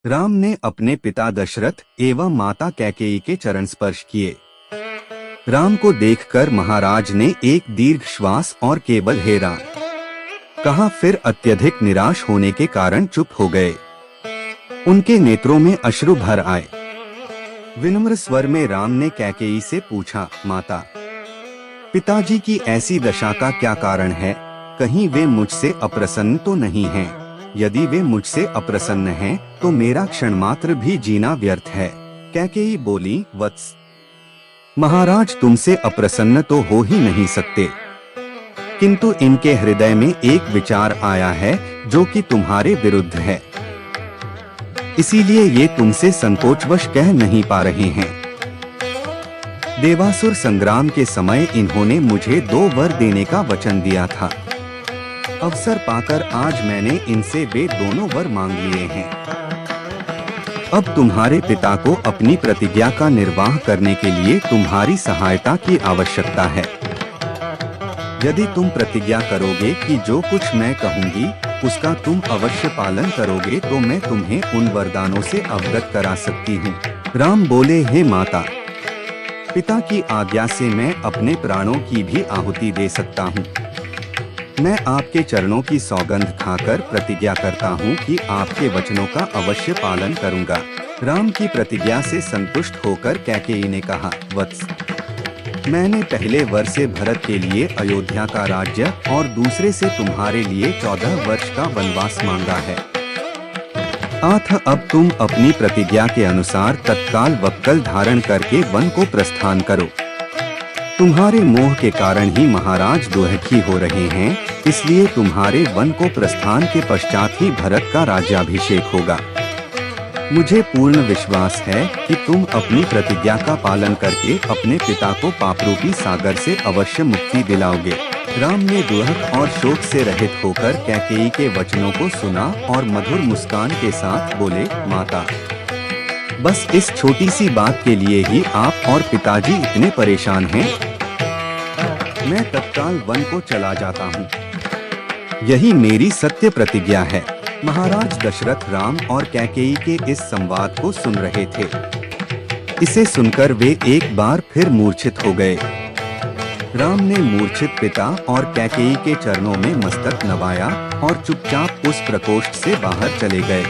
राम ने अपने पिता दशरथ एवं माता कैकेयी के चरण स्पर्श किए। राम को देखकर महाराज ने एक दीर्घ श्वास और केवल हे राम कहा, फिर अत्यधिक निराश होने के कारण चुप हो गए। उनके नेत्रों में अश्रु भर आए। विनम्र स्वर में राम ने कैकेयी से पूछा, माता, पिताजी की ऐसी दशा का क्या कारण है? कहीं वे मुझसे अप्रसन्न तो नहीं हैं? यदि वे मुझसे अप्रसन्न हैं, तो मेरा क्षण मात्र भी जीना व्यर्थ है। कैकेयी बोली, वत्स, महाराज तुमसे अप्रसन्न तो हो ही नहीं सकते, किंतु इनके हृदय में एक विचार आया है जो कि तुम्हारे विरुद्ध है, इसीलिए ये तुमसे संकोचवश कह नहीं पा रहे हैं। देवासुर संग्राम के समय इन्होंने मुझे 2 वर देने का वचन दिया था। अवसर पाकर आज मैंने इनसे वे दोनों वर मांग लिए हैं। अब तुम्हारे पिता को अपनी प्रतिज्ञा का निर्वाह करने के लिए तुम्हारी सहायता की आवश्यकता है। यदि तुम प्रतिज्ञा करोगे कि जो कुछ मैं कहूंगी उसका तुम अवश्य पालन करोगे, तो मैं तुम्हें उन वरदानों से अवगत करा सकती हूँ। राम बोले, हे माता, पिता की आज्ञा से मैं अपने प्राणों की भी आहुति दे सकता हूँ। मैं आपके चरणों की सौगंध खाकर प्रतिज्ञा करता हूँ कि आपके वचनों का अवश्य पालन करूँगा। राम की प्रतिज्ञा से संतुष्ट होकर कैकेयी ने कहा, वत्स, मैंने पहले वर से भरत के लिए अयोध्या का राज्य और दूसरे से तुम्हारे लिए 14 वर्ष का वनवास मांगा है। अतः अब तुम अपनी प्रतिज्ञा के अनुसार तत्काल वक्कल धारण करके वन को प्रस्थान करो। तुम्हारे मोह के कारण ही महाराज दुखी हो रहे हैं, इसलिए तुम्हारे वन को प्रस्थान के पश्चात ही भरत का राज्याभिषेक होगा। मुझे पूर्ण विश्वास है कि तुम अपनी प्रतिज्ञा का पालन करके अपने पिता को पापरूपी सागर से अवश्य मुक्ति दिलाओगे। राम ने दुख और शोक से रहित होकर कैकेयी के वचनों को सुना और मधुर मुस्कान के साथ बोले, माता, बस इस छोटी सी बात के लिए ही आप और पिताजी इतने परेशान हैं? मैं तत्काल वन को चला जाता हूँ। यही मेरी सत्य प्रतिज्ञा है। महाराज दशरथ राम और कैकेयी के इस संवाद को सुन रहे थे। इसे सुनकर वे एक बार फिर मूर्छित हो गए। राम ने मूर्छित पिता और कैकेयी के चरणों में मस्तक नवाया और चुपचाप उस प्रकोष्ठ से बाहर चले गए।